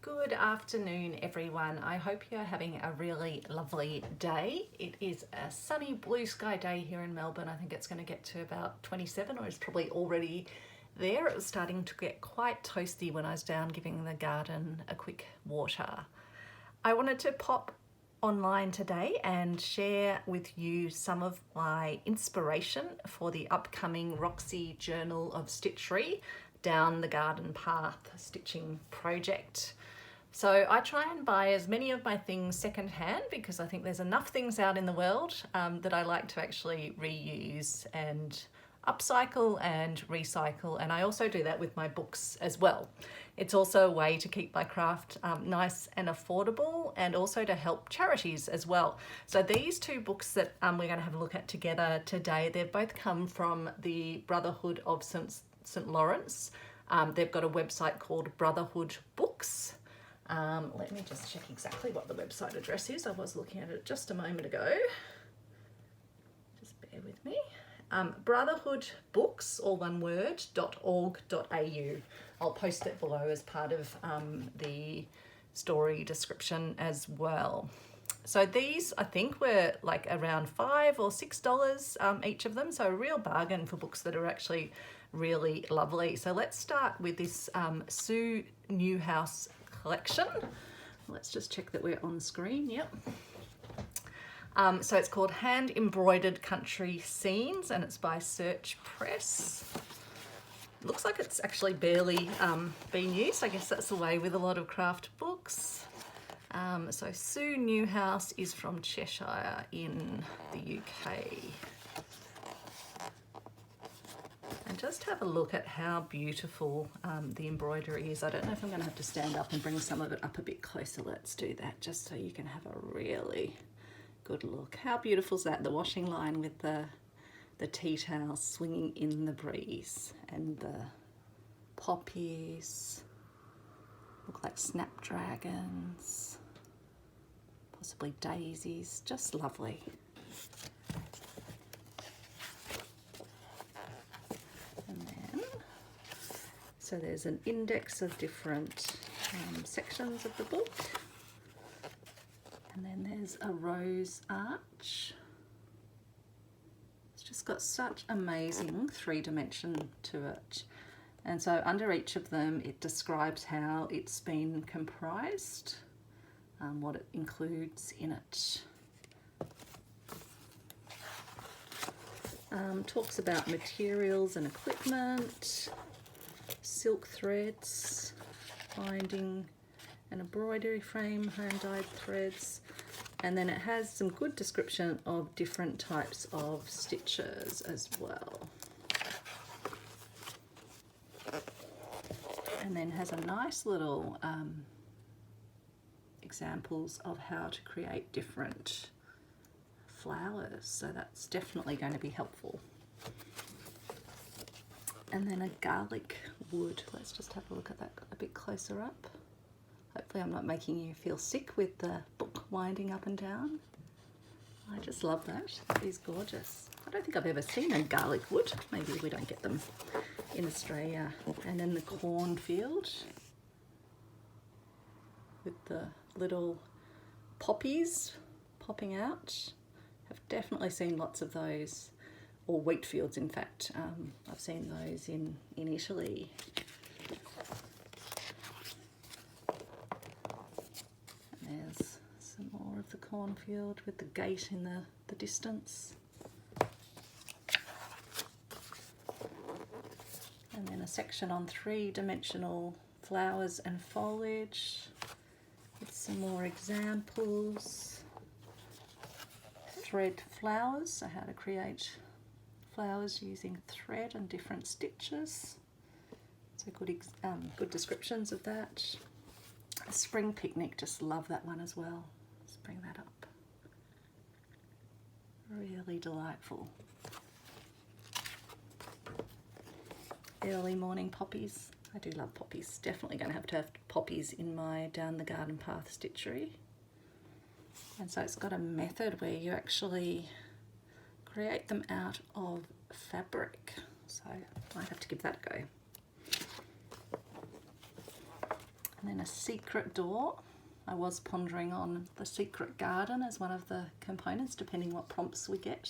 Good afternoon, everyone. I hope you're having a really lovely day. It is a sunny blue sky day here in Melbourne. I think it's going to get to about 27, or it's probably already there. It was starting to get quite toasty when I was down giving the garden a quick water. I wanted to pop online today and share with you some of my inspiration for the upcoming Roxy Journal of Stitchery Down the Garden Path stitching project. So I try and buy as many of my things secondhand because I think there's enough things out in the world that I like to actually reuse and upcycle and recycle, and I also do that with my books as well. It's also a way to keep my craft nice and affordable, and also to help charities as well. So these two books that we're going to have a look at together today, they've both come from the Brotherhood of St. Lawrence. They've got a website called Brotherhood Books. Let me just check exactly what the website address is. I was looking at it just a moment ago. Just bear with me. Brotherhood Books, all one word, .org.au. I'll post it below as part of the story description as well. So these, I think, were like around $5 or $6 each of them. So a real bargain for books that are actually really lovely. So let's start with this Sue Newhouse collection. Let's just check that we're on screen. Yep. So it's called Hand Embroidered Country Scenes, and it's by Search Press. Looks like it's actually barely been used. I guess that's the way with a lot of craft books. So Sue Newhouse is from Cheshire in the UK. And just have a look at how beautiful the embroidery is. I don't know if I'm going to have to stand up and bring some of it up a bit closer. Let's do that just so you can have a really good look. How beautiful is that? The washing line with the tea towel swinging in the breeze, and the poppies look like snapdragons, possibly daisies. Just lovely. So there's an index of different sections of the book, and then there's a rose arch. It's just got such amazing 3-dimension to it, and so under each of them it describes how it's been comprised, what it includes in it. Talks about materials and equipment, silk threads, binding and embroidery frame, hand-dyed threads, and then it has some good description of different types of stitches as well. And then has a nice little examples of how to create different flowers, so that's definitely going to be helpful. And then a garlic wood. Let's just have a look at that a bit closer up. Hopefully I'm not making you feel sick with the book winding up and down. I just love that. It is gorgeous. I don't think I've ever seen a garlic wood. Maybe we don't get them in Australia. And then the cornfield with the little poppies popping out. I've definitely seen lots of those. Or wheat fields, in fact. I've seen those in Italy. And there's some more of the cornfield with the gate in the distance. And then a section on 3-dimensional flowers and foliage with some more examples. Thread flowers, so how to create flowers using thread and different stitches. So good descriptions of that. A spring picnic, just love that one as well. Let's bring that up. Really delightful. Early morning poppies. I do love poppies. Definitely going to have poppies in my Down the Garden Path stitchery. And so it's got a method where you actually create them out of fabric. So I might have to give that a go. And then a secret door. I was pondering on the secret garden as one of the components, depending what prompts we get.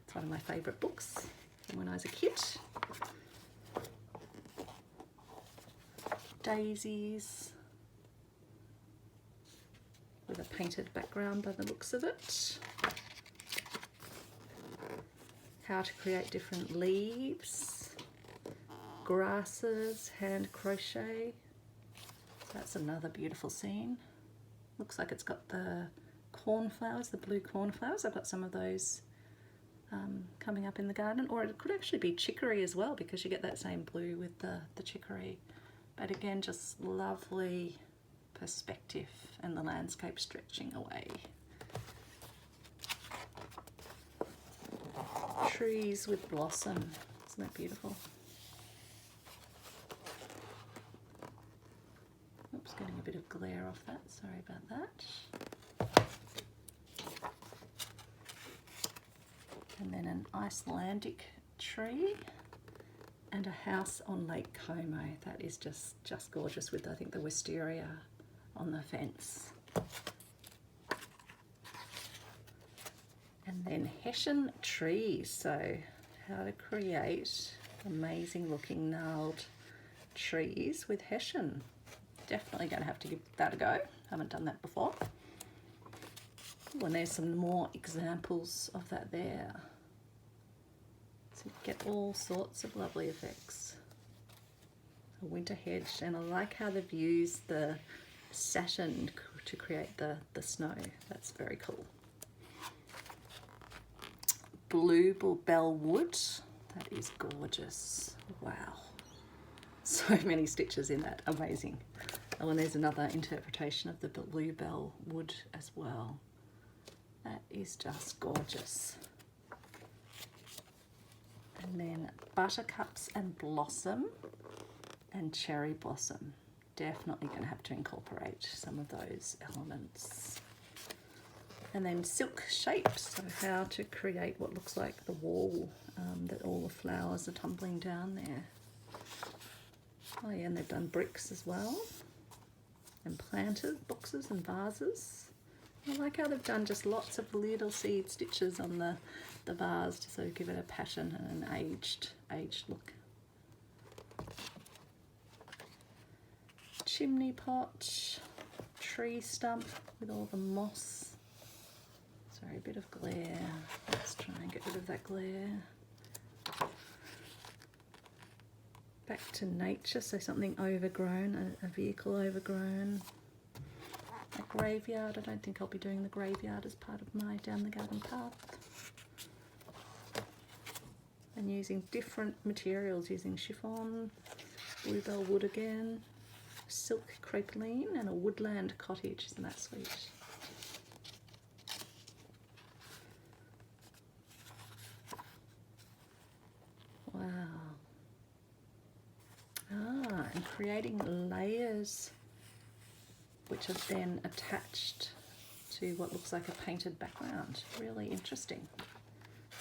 It's one of my favourite books from when I was a kid. Daisies with a painted background by the looks of it. How to create different leaves, grasses, hand crochet. That's another beautiful scene. Looks like it's got the cornflowers, the blue cornflowers. I've got some of those coming up in the garden, or it could actually be chicory as well, because you get that same blue with the chicory. But again, just lovely perspective and the landscape stretching away. Trees with blossom, isn't that beautiful? Oops, getting a bit of glare off that, sorry about that. And then an Icelandic tree and a house on Lake Como. That is just gorgeous with, I think, the wisteria on the fence. And then Hessian trees. So how to create amazing looking gnarled trees with Hessian. Definitely going to have to give that a go. Haven't done that before. Ooh, and there's some more examples of that there. So you get all sorts of lovely effects. A winter hedge, and I like how they've used the satin to create the snow. That's very cool. Bluebell wood. That is gorgeous. Wow. So many stitches in that. Amazing. Oh, and there's another interpretation of the bluebell wood as well. That is just gorgeous. And then buttercups and blossom and cherry blossom. Definitely going to have to incorporate some of those elements. And then silk shapes, so how to create what looks like the wall that all the flowers are tumbling down there. Oh yeah, and they've done bricks as well, and planted boxes and vases. I like how they've done just lots of little seed stitches on the vase to sort of give it a pattern and an aged look. Chimney pot, tree stump with all the moss. Sorry, a bit of glare. Let's try and get rid of that glare. Back to nature, so something overgrown, a vehicle overgrown. A graveyard. I don't think I'll be doing the graveyard as part of my Down the Garden path. And using different materials, using chiffon, bluebell wood again, silk crepeline, and a woodland cottage. Isn't that sweet? Wow. And creating layers which are then attached to what looks like a painted background. Really interesting.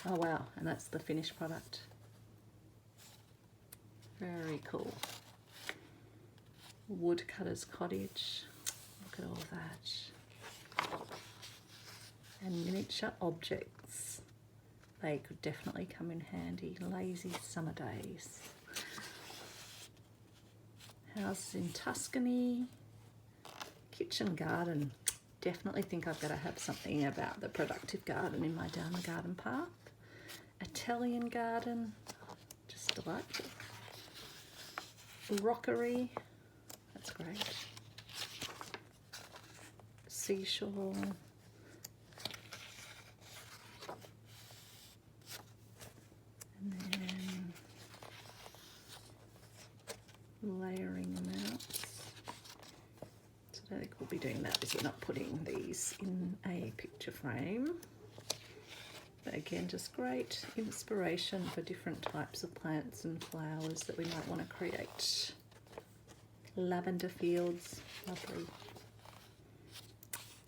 Oh wow, and that's the finished product. Very cool. Woodcutter's cottage. Look at all that. And miniature objects. They could definitely come in handy. Lazy summer days. Houses in Tuscany. Kitchen garden. Definitely think I've got to have something about the productive garden in my Down the Garden path. Italian garden. Just delightful. Rockery. That's great. Seashore. And then layering them out. So I don't think we'll be doing that because we're not putting these in a picture frame. But again, just great inspiration for different types of plants and flowers that we might want to create. Lavender fields, lovely.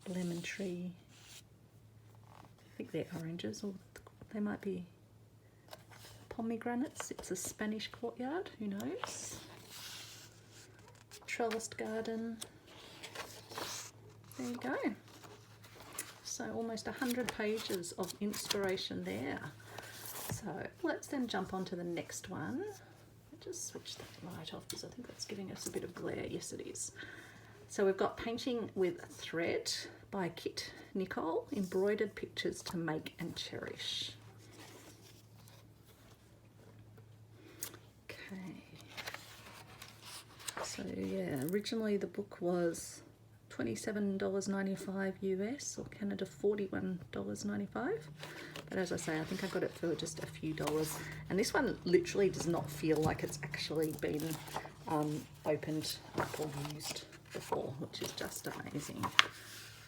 Lemon tree. I think they're oranges, or they might be pomegranates. It's a Spanish courtyard, who knows? trellised garden. There you go. So almost 100 pages of inspiration there. So let's then jump on to the next one. Just switch that light off because I think that's giving us a bit of glare. Yes, it is. So we've got Painting with Thread by Kit Nicole, Embroidered Pictures to Make and Cherish. Okay. So yeah, originally the book was $27.95 US, or Canada $41.95. But as I say, I think I got it for just a few dollars. And this one literally does not feel like it's actually been opened up or used before, which is just amazing.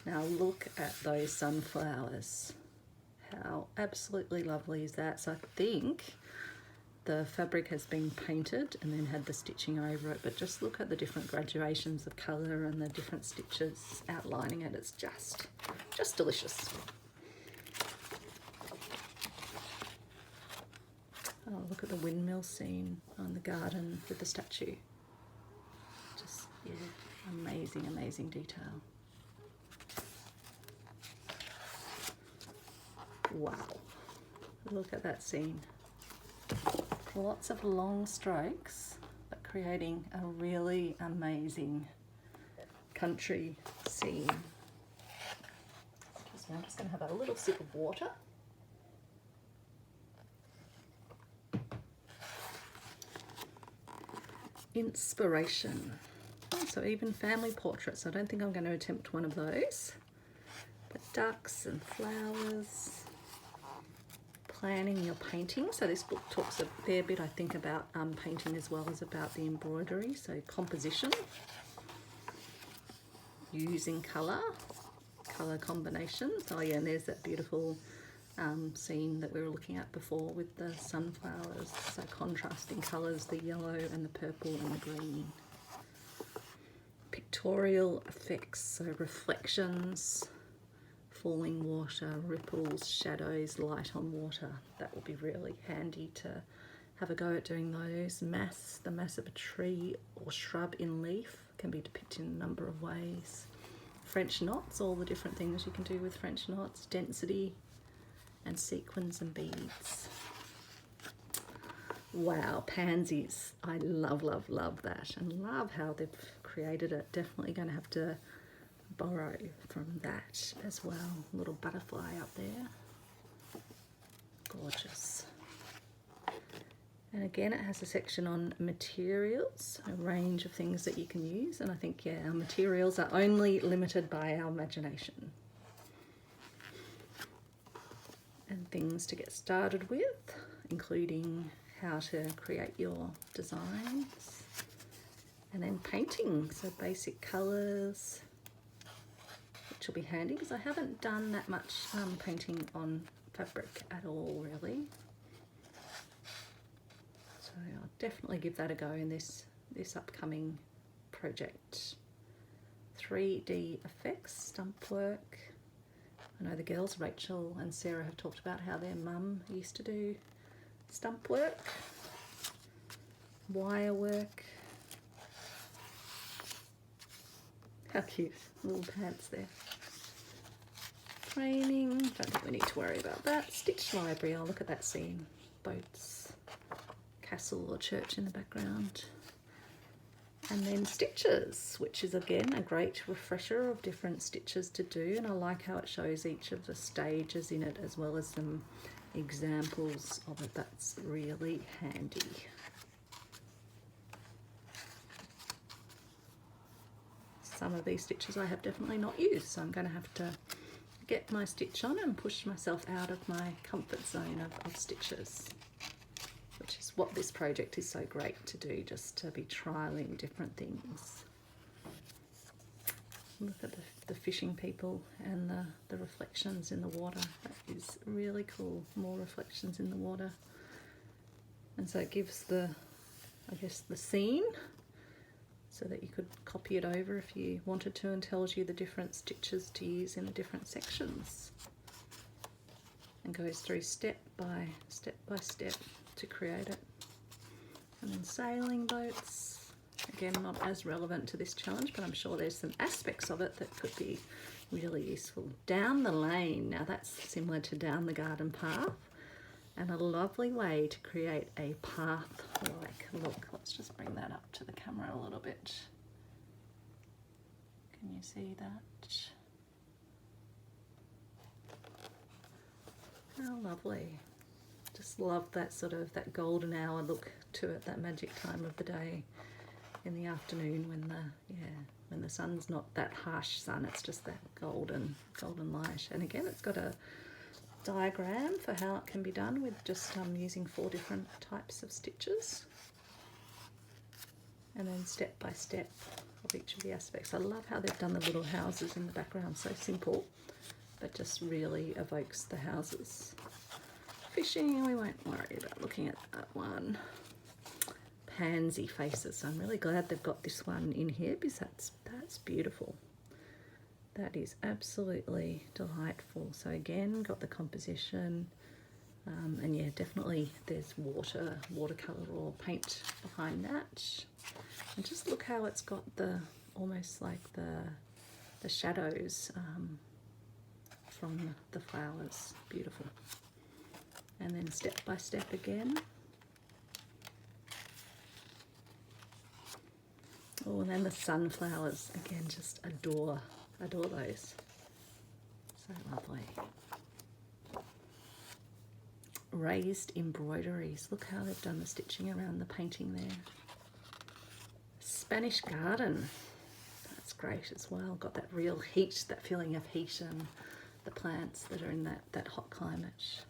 Now look at those sunflowers. How absolutely lovely is that? So I think the fabric has been painted and then had the stitching over it, but just look at the different graduations of colour and the different stitches outlining it. It's just delicious. Oh, look at the windmill scene on the garden with the statue. Just, yeah, amazing, amazing detail. Wow, look at that scene. Lots of long strokes, but creating a really amazing country scene. I'm just going to have a little sip of water. Inspiration. Oh, so even family portraits. I don't think I'm going to attempt one of those. But ducks and flowers. Planning your painting. So this book talks a fair bit, I think, about painting as well as about the embroidery. So composition, using colour combinations. Oh yeah, and there's that beautiful scene that we were looking at before with the sunflowers. So contrasting colours, the yellow and the purple and the green. Pictorial effects, so reflections, falling water, ripples, shadows, light on water. That will be really handy to have a go at doing those. Mass, the mass of a tree or shrub in leaf can be depicted in a number of ways. French knots, all the different things you can do with French knots. Density and sequins and beads. Wow, pansies. I love, love, love that, and love how they've created it. Definitely going to have to borrow from that as well. A little butterfly up there. Gorgeous. And again, it has a section on materials, a range of things that you can use. And I think, yeah, our materials are only limited by our imagination. And things to get started with, including how to create your designs. And then painting, so basic colours, which will be handy because I haven't done that much painting on fabric at all, really. So I'll definitely give that a go in this upcoming project. 3D effects, stump work. I know the girls, Rachel and Sarah, have talked about how their mum used to do stump work, wire work. How cute, little pants there. Training, don't think we need to worry about that. Stitch library, oh look at that scene. Boats, castle or church in the background. And then stitches, which is again a great refresher of different stitches to do, and I like how it shows each of the stages in it as well as some examples of it. That's really handy. Some of these stitches I have definitely not used, so I'm going to have to get my stitch on and push myself out of my comfort zone of stitches, which is what this project is so great to do, just to be trialing different things. Look at the fishing people and the reflections in the water. That is really cool, more reflections in the water. And so it gives the, I guess, the scene, so that you could copy it over if you wanted to, and tells you the different stitches to use in the different sections. And goes through step by step to create it. And then sailing boats, Again, not as relevant to this challenge, but I'm sure there's some aspects of it that could be really useful. Down the lane. Now that's similar to down the garden path, and a lovely way to create a path-like look. Let's just bring that up to the camera a little bit. Can you see that? How lovely. Just love that sort of that golden hour look to it, that magic time of the day in the afternoon when the sun's not that harsh sun, it's just that golden light. And again, it's got a diagram for how it can be done with just using 4 different types of stitches, and then step by step of each of the aspects. I love how they've done the little houses in the background, so simple but just really evokes the houses. Fishing, we won't worry about looking at that one. Pansy faces, so I'm really glad they've got this one in here because that's beautiful. That is absolutely delightful. So again, got the composition, and yeah, definitely there's watercolor or paint behind that. And just look how it's got the almost like the shadows from the flowers. Beautiful. And then step by step again. Oh, and then the sunflowers again, just adore those. So lovely. Raised embroideries. Look how they've done the stitching around the painting there. Spanish garden. That's great as well. Got that real heat, that feeling of heat, and the plants that are in that hot climate.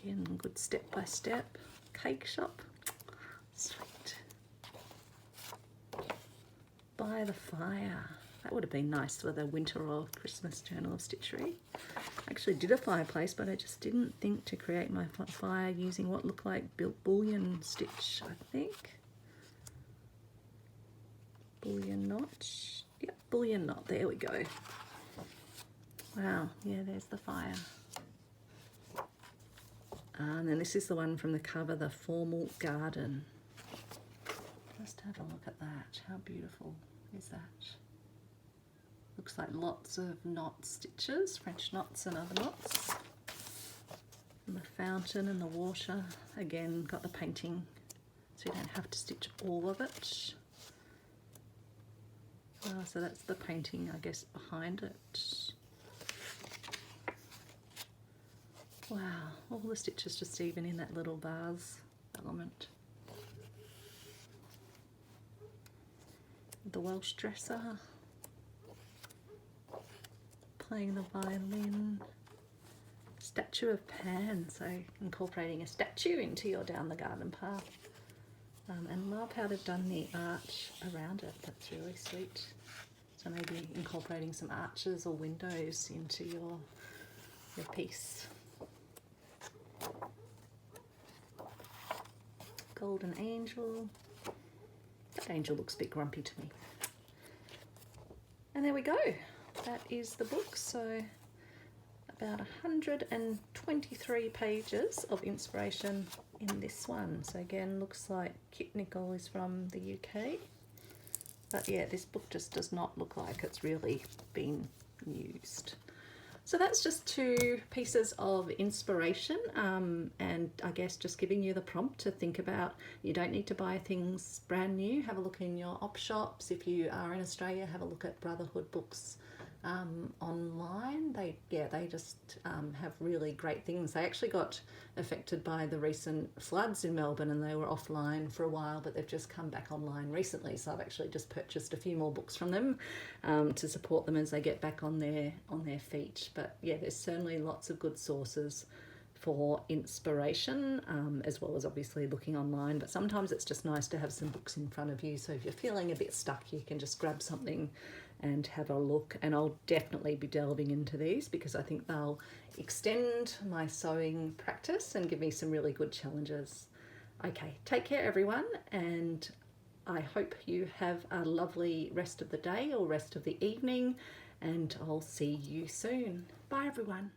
Again, good step by step. Cake shop. Sweet. By the fire. That would have been nice for the winter or Christmas journal of stitchery. I actually did a fireplace, but I just didn't think to create my fire using what looked like bullion stitch, I think. Bullion knot. Yep, bullion knot. There we go. Wow, yeah, there's the fire. And then this is the one from the cover, the Formal Garden. Just have a look at that. How beautiful is that? Looks like lots of knot stitches, French knots and other knots. And the fountain and the water. Again, got the painting, so you don't have to stitch all of it. So that's the painting, I guess, behind it. Wow, all the stitches just even in that little vase element. The Welsh dresser, playing the violin. Statue of Pan, so incorporating a statue into your down the garden path. And love how they've done the arch around it. That's really sweet. So maybe incorporating some arches or windows into your piece. Golden angel. That angel looks a bit grumpy to me. And there we go. That is the book. So about 123 pages of inspiration in this one. So again, looks like Kit Nicol is from the UK. But yeah, this book just does not look like it's really been used. So that's just 2 pieces of inspiration, and I guess just giving you the prompt to think about. You don't need to buy things brand new. Have a look in your op shops. If you are in Australia, have a look at Brotherhood Books online. They just have really great things. They actually got affected by the recent floods in Melbourne, and they were offline for a while, but they've just come back online recently. So I've actually just purchased a few more books from them to support them as they get back on their feet. But yeah, there's certainly lots of good sources for inspiration, as well as obviously looking online. But sometimes it's just nice to have some books in front of you, so if you're feeling a bit stuck, you can just grab something and have a look. And I'll definitely be delving into these because I think they'll extend my sewing practice and give me some really good challenges. Okay, take care everyone, and I hope you have a lovely rest of the day or rest of the evening, and I'll see you soon. Bye everyone.